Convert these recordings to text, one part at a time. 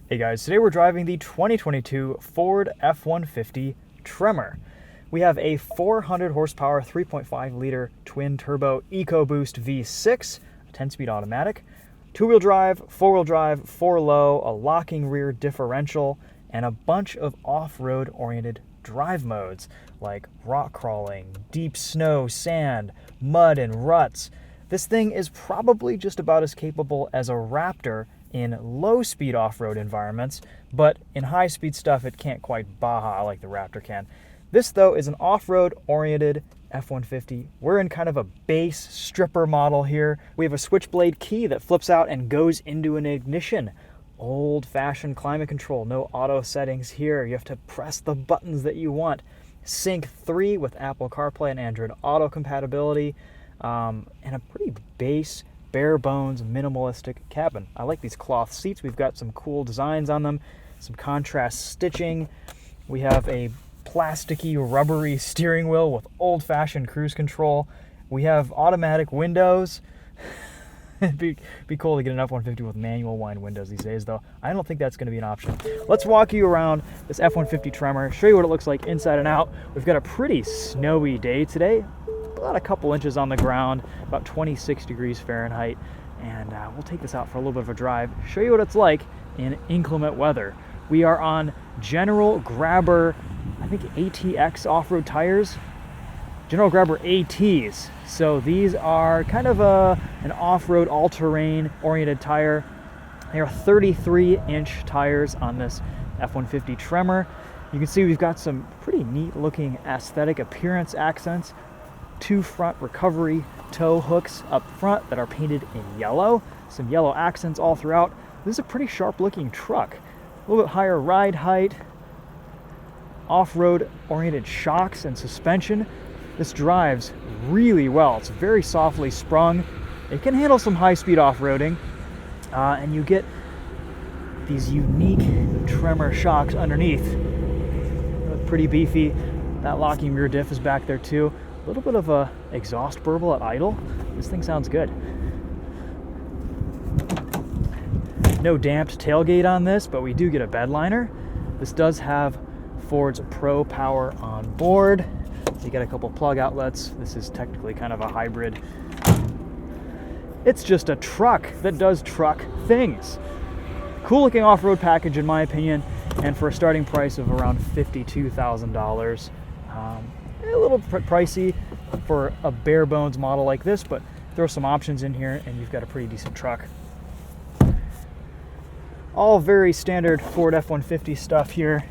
Hey guys, today we're driving the 2022 Ford F-150 Tremor. We have a 400 horsepower, 3.5 liter twin turbo EcoBoost V6, a 10-speed automatic, two-wheel drive, four-wheel drive, 4-low, a locking rear differential, and a bunch of off-road oriented drive modes like rock crawling, deep snow, sand, mud, and ruts. This thing is probably just about as capable as a Raptor in low-speed off-road environments, but in high-speed stuff it can't quite Baja like the Raptor can. This, though, is an off-road oriented F-150. We're in kind of a base stripper model here. We have a switchblade key that flips out and goes into an ignition. Old-fashioned climate control, no auto settings here. You have to press the buttons that you want. Sync 3 with Apple CarPlay and Android Auto compatibility, and a pretty base, bare bones, minimalistic cabin. I like these cloth seats. We've got some cool designs on them, some contrast stitching. We have a plasticky, rubbery steering wheel with old-fashioned cruise control. We have automatic windows. It'd be cool to get an F-150 with manual wind windows these days, though. I don't think that's going to be an option. Let's walk you around this F-150 Tremor, show you what it looks like inside and out. We've got a pretty snowy day today. About a couple inches on the ground, about 26 degrees Fahrenheit, and we'll take this out for a little bit of a drive, show you what it's like in inclement weather. We are on General Grabber, I think ATX off-road tires, General Grabber ATs. So these are kind of an off-road all-terrain oriented tire. They are 33-inch tires on this F-150 Tremor. You can see we've got some pretty neat looking aesthetic appearance accents. Two front recovery tow hooks up front that are painted in yellow. Some yellow accents all throughout. This is a pretty sharp looking truck. A little bit higher ride height. Off-road oriented shocks and suspension. This drives really well. It's very softly sprung. It can handle some high-speed off-roading. And you get these unique Tremor shocks underneath. Look pretty beefy. That locking rear diff is back there too. A little bit of a exhaust burble at idle. This thing sounds good. No damped tailgate on this, but we do get a bed liner. This does have Ford's Pro Power on board. So you get a couple plug outlets. This is technically kind of a hybrid. It's just a truck that does truck things. Cool looking off-road package in my opinion, and for a starting price of around $52,000. A little pricey for a bare bones model like this, but throw some options in here and you've got a pretty decent truck. All very standard Ford F-150 stuff here.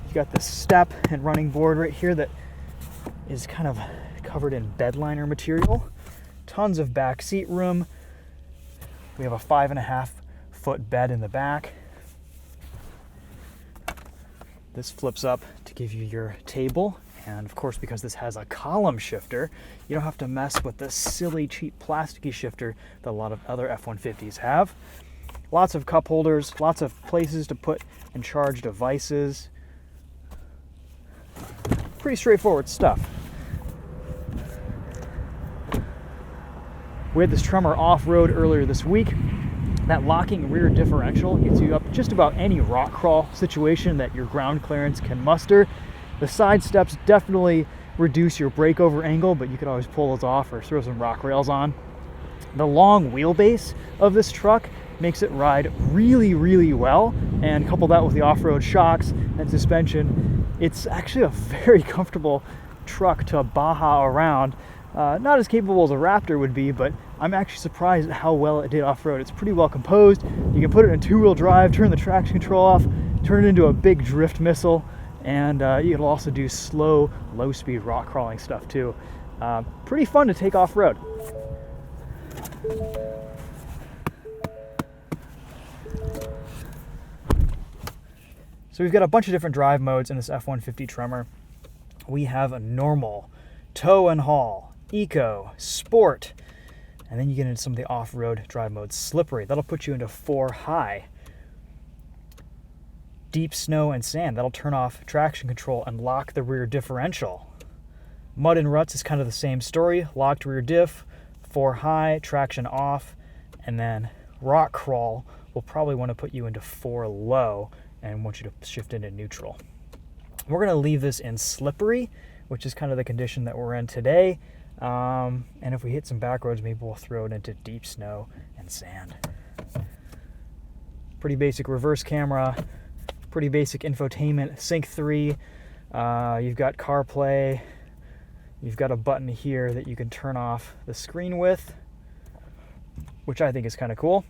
You've got the step and running board right here that is kind of covered in bed liner material. Tons of back seat room. We have a 5.5-foot bed in the back. This flips up to give you your table. And of course, because this has a column shifter, you don't have to mess with the silly, cheap, plasticky shifter that a lot of other F-150s have. Lots of cup holders, lots of places to put and charge devices. Pretty straightforward stuff. We had this Tremor off-road earlier this week. That locking rear differential gets you up just about any rock crawl situation that your ground clearance can muster. The side steps definitely reduce your breakover angle, but you could always pull those off or throw some rock rails on. The long wheelbase of this truck makes it ride really, really well, and couple that with the off-road shocks and suspension, it's actually a very comfortable truck to Baja around. Not as capable as a Raptor would be, but I'm actually surprised at how well it did off-road. It's pretty well composed. You can put it in two-wheel drive, turn the traction control off, turn it into a big drift missile, and you can also do slow, low-speed rock crawling stuff too. Pretty fun to take off-road. So we've got a bunch of different drive modes in this F-150 Tremor. We have a normal, tow and haul, eco, sport, and then you get into some of the off-road drive modes. Slippery, that'll put you into 4 high. Deep snow and sand, that'll turn off traction control and lock the rear differential. Mud and ruts is kind of the same story. Locked rear diff, 4 high, traction off, and then rock crawl we'll probably want to put you into 4 low and want you to shift into neutral. We're going to leave this in slippery, which is kind of the condition that we're in today. And if we hit some back roads, maybe we'll throw it into deep snow and sand. Pretty basic reverse camera, pretty basic infotainment, Sync 3. You've got CarPlay. You've got a button here that you can turn off the screen with, which I think is kind of cool.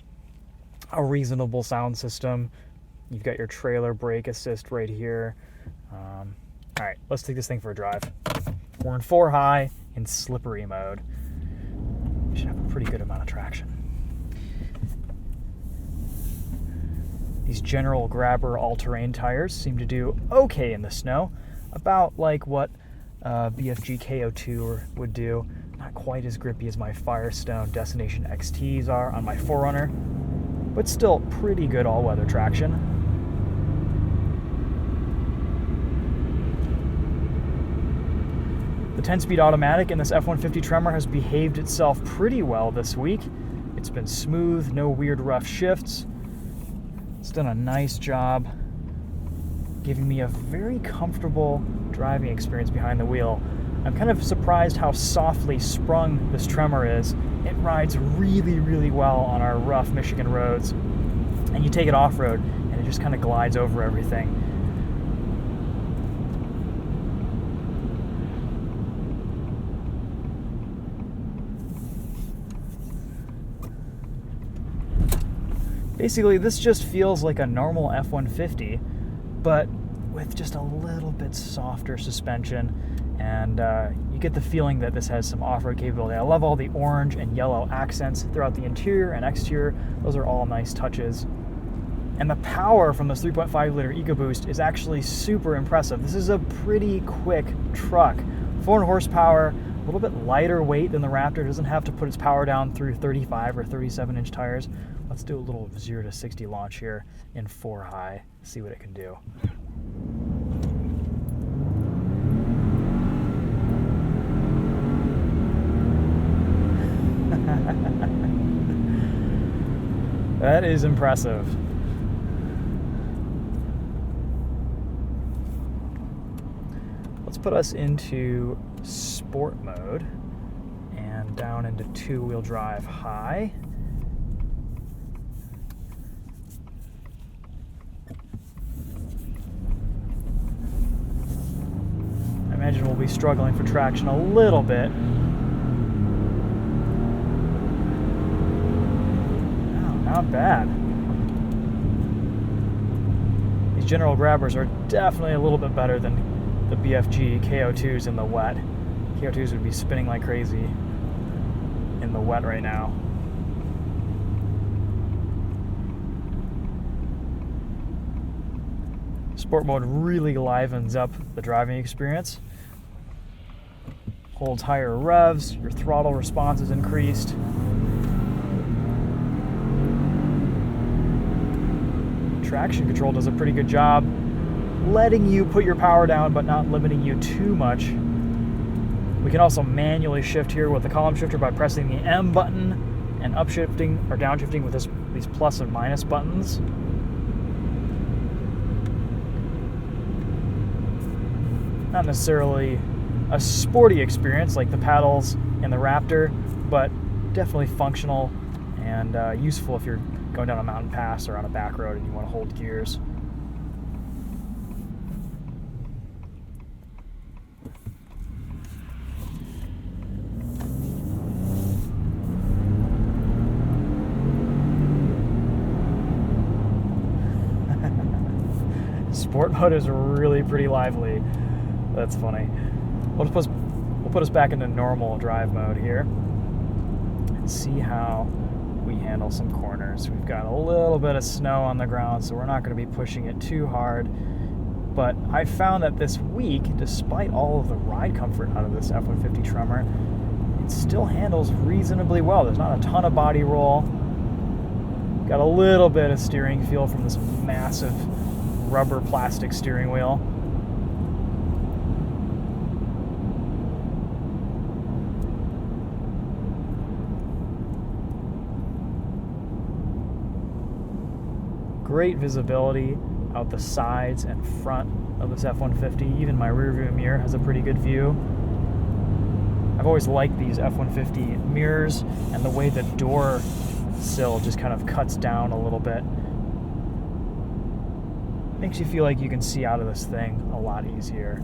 A reasonable sound system. You've got your trailer brake assist right here. All right, let's take this thing for a drive. We're in 4 high in slippery mode. We should have a pretty good amount of traction. These General Grabber all-terrain tires seem to do okay in the snow, about like what BFG KO2 would do. Not quite as grippy as my Firestone Destination XTs are on my 4Runner, but still pretty good all-weather traction. The 10-speed automatic in this F-150 Tremor has behaved itself pretty well this week. It's been smooth, no weird rough shifts. It's done a nice job giving me a very comfortable driving experience behind the wheel. I'm kind of surprised how softly sprung this Tremor is. It rides really, really well on our rough Michigan roads. And you take it off-road and it just kind of glides over everything. Basically, this just feels like a normal F-150, but with just a little bit softer suspension, and you get the feeling that this has some off-road capability. I love all the orange and yellow accents throughout the interior and exterior. Those are all nice touches. And the power from this 3.5-liter EcoBoost is actually super impressive. This is a pretty quick truck. 400 horsepower, a little bit lighter weight than the Raptor. It doesn't have to put its power down through 35 or 37-inch tires. Let's do a little 0 to 60 launch here in 4 high, see what it can do. That is impressive. Let's put us into sport mode and down into 2-wheel drive high. I imagine we'll be struggling for traction a little bit. Oh, not bad. These General Grabbers are definitely a little bit better than the BFG KO2s in the wet. KO2s would be spinning like crazy in the wet right now. Sport mode really livens up the driving experience. Holds higher revs, your throttle response is increased. Traction control does a pretty good job letting you put your power down but not limiting you too much. We can also manually shift here with the column shifter by pressing the M button and upshifting or downshifting with these plus and minus buttons. Not necessarily a sporty experience like the paddles in the Raptor, but definitely functional and useful if you're going down a mountain pass or on a back road and you want to hold gears. Sport mode is really pretty lively. That's funny. We'll put us back into normal drive mode here and see how we handle some corners. We've got a little bit of snow on the ground, so we're not going to be pushing it too hard. But I found that this week, despite all of the ride comfort out of this F-150 Tremor, it still handles reasonably well. There's not a ton of body roll. Got a little bit of steering feel from this massive rubber plastic steering wheel. great visibility out the sides and front of this F-150. Even my rear view mirror has a pretty good view. I've always liked these F-150 mirrors and the way the door sill just kind of cuts down a little bit. Makes you feel like you can see out of this thing a lot easier.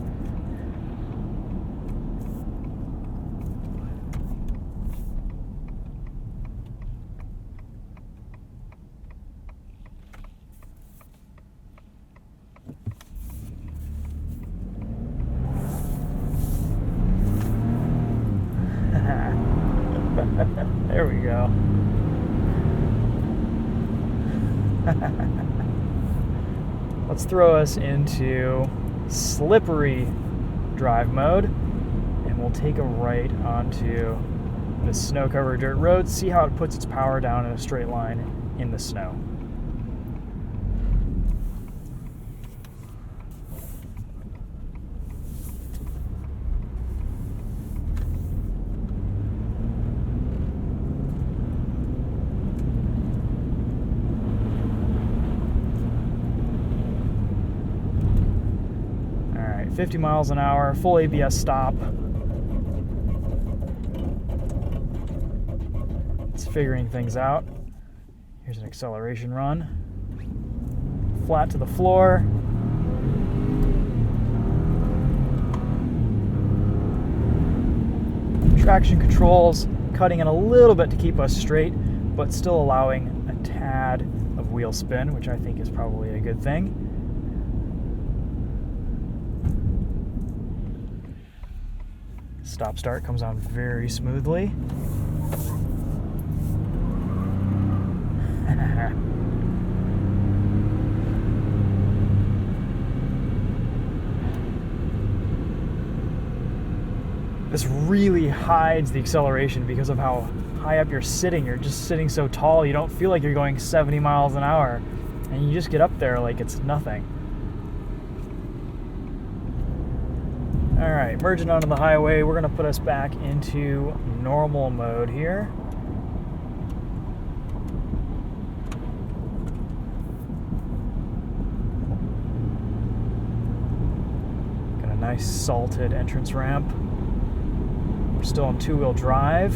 There we go. Let's throw us into slippery drive mode, and we'll take a right onto the snow-covered dirt road, see how it puts its power down in a straight line in the snow. All right, 50 miles an hour, full ABS stop. It's figuring things out. Here's an acceleration run. Flat to the floor. Traction controls, cutting in a little bit to keep us straight, but still allowing a tad of wheel spin, which I think is probably a good thing. Stop start comes on very smoothly. This really hides the acceleration because of how high up you're sitting. You're just sitting so tall, you don't feel like you're going 70 miles an hour, and you just get up there like it's nothing. All right, merging onto the highway, we're gonna put us back into normal mode here. Got a nice salted entrance ramp. We're still in two-wheel drive.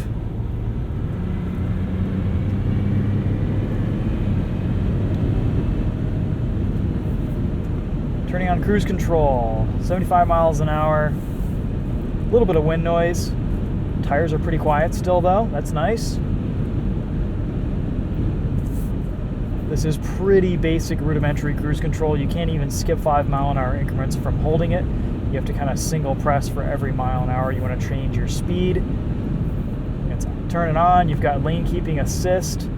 Turning on cruise control, 75 miles an hour. A little bit of wind noise. Tires are pretty quiet still though, that's nice. This is pretty basic rudimentary cruise control. You can't even skip 5 mile an hour increments from holding it. You have to kind of single press for every mile an hour you want to change your speed. Turn it on, you've got lane keeping assist.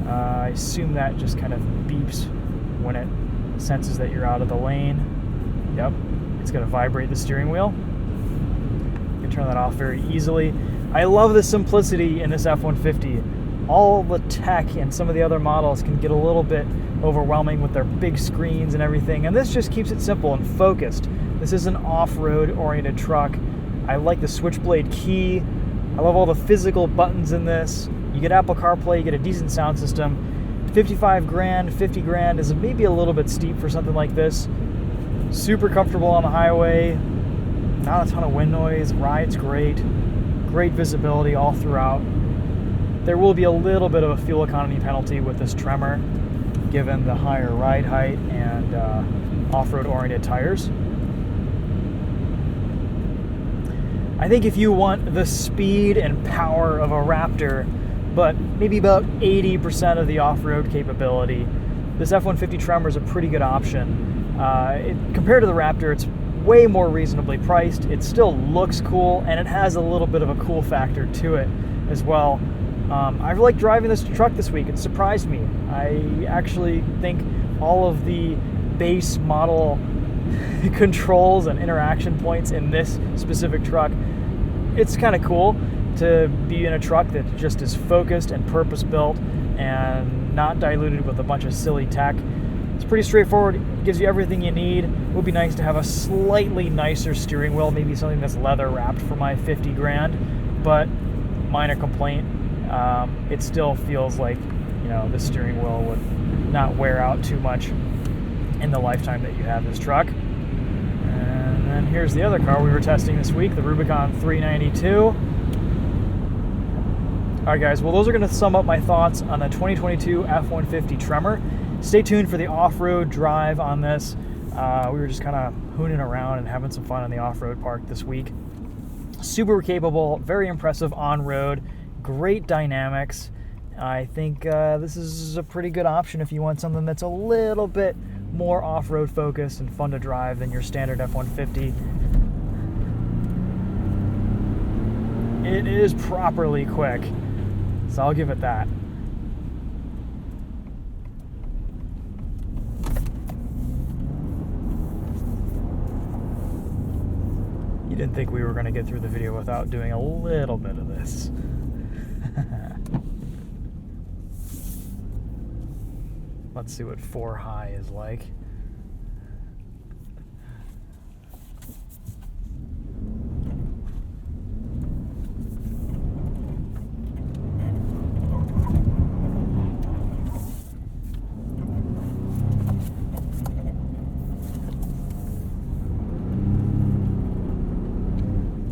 I assume that just kind of beeps when it senses that you're out of the lane. Yep, it's going to vibrate the steering wheel. You can turn that off very easily. I love the simplicity in this F-150. All the tech and some of the other models can get a little bit overwhelming with their big screens and everything, and this just keeps it simple and focused. This is an off-road oriented truck. I like the switchblade key. I love all the physical buttons in this. You get Apple CarPlay, you get a decent sound system. 55 grand, 50 grand is maybe a little bit steep for something like this. Super comfortable on the highway. Not a ton of wind noise. Rides great. Great visibility all throughout. There will be a little bit of a fuel economy penalty with this Tremor, given the higher ride height and off-road oriented tires. I think if you want the speed and power of a Raptor, but maybe about 80% of the off-road capability, this F-150 Tremor is a pretty good option. Compared to the Raptor, it's way more reasonably priced. It still looks cool, and it has a little bit of a cool factor to it as well. I've liked driving this truck this week. It surprised me. I actually think all of the base model controls and interaction points in this specific truck, it's kind of cool to be in a truck that just is focused and purpose-built and not diluted with a bunch of silly tech. It's pretty straightforward. It gives you everything you need. It would be nice to have a slightly nicer steering wheel, maybe something that's leather wrapped for my 50 grand, but minor complaint. It still feels like, the steering wheel would not wear out too much in the lifetime that you have this truck. And then here's the other car we were testing this week, the Rubicon 392. Alright guys, well those are going to sum up my thoughts on the 2022 F-150 Tremor. Stay tuned for the off-road drive on this. We were just kind of hooning around and having some fun in the off-road park this week. Super capable, very impressive on-road, great dynamics. I think this is a pretty good option if you want something that's a little bit more off-road focused and fun to drive than your standard F-150. It is properly quick, so I'll give it that. You didn't think we were going to get through the video without doing a little bit of this. Let's see what 4 high is like.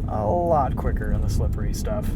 A lot quicker in the slippery stuff.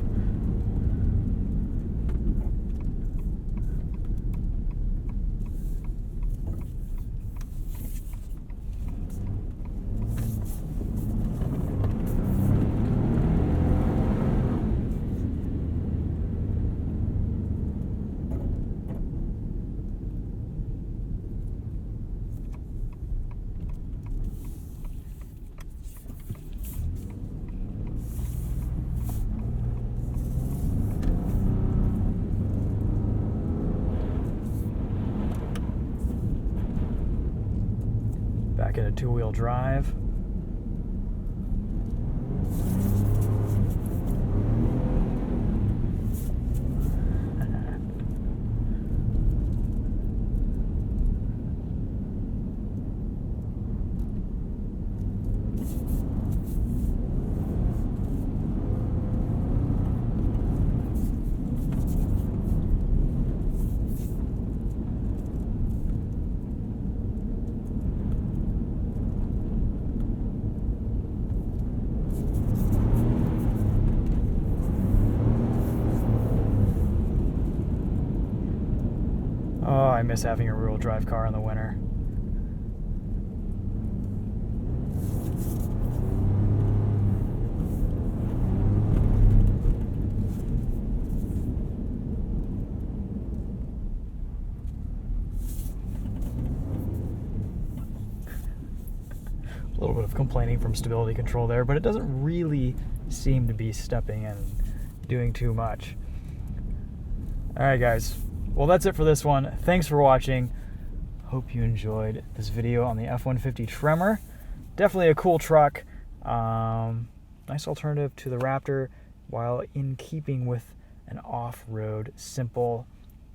Back into two-wheel drive. Oh, I miss having a rear-wheel drive car in the winter. A little bit of complaining from stability control there, but it doesn't really seem to be stepping in and doing too much. Alright guys, well that's it for this one. Thanks for watching. Hope you enjoyed this video on the F-150 Tremor. Definitely a cool truck. Nice alternative to the Raptor while in keeping with an off-road, simple,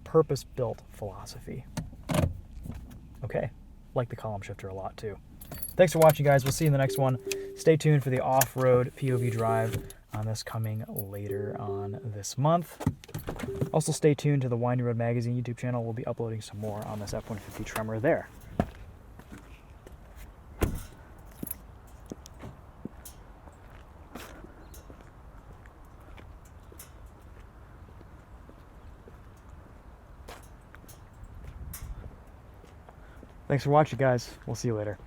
purpose-built philosophy. Okay, like the column shifter a lot too. Thanks for watching, guys. We'll see you in the next one. Stay tuned for the off-road POV drive on this coming later on this month. Also, stay tuned to the Windy Road Magazine YouTube channel. We'll be uploading some more on this F-150 Tremor there. Thanks for watching, guys. We'll see you later.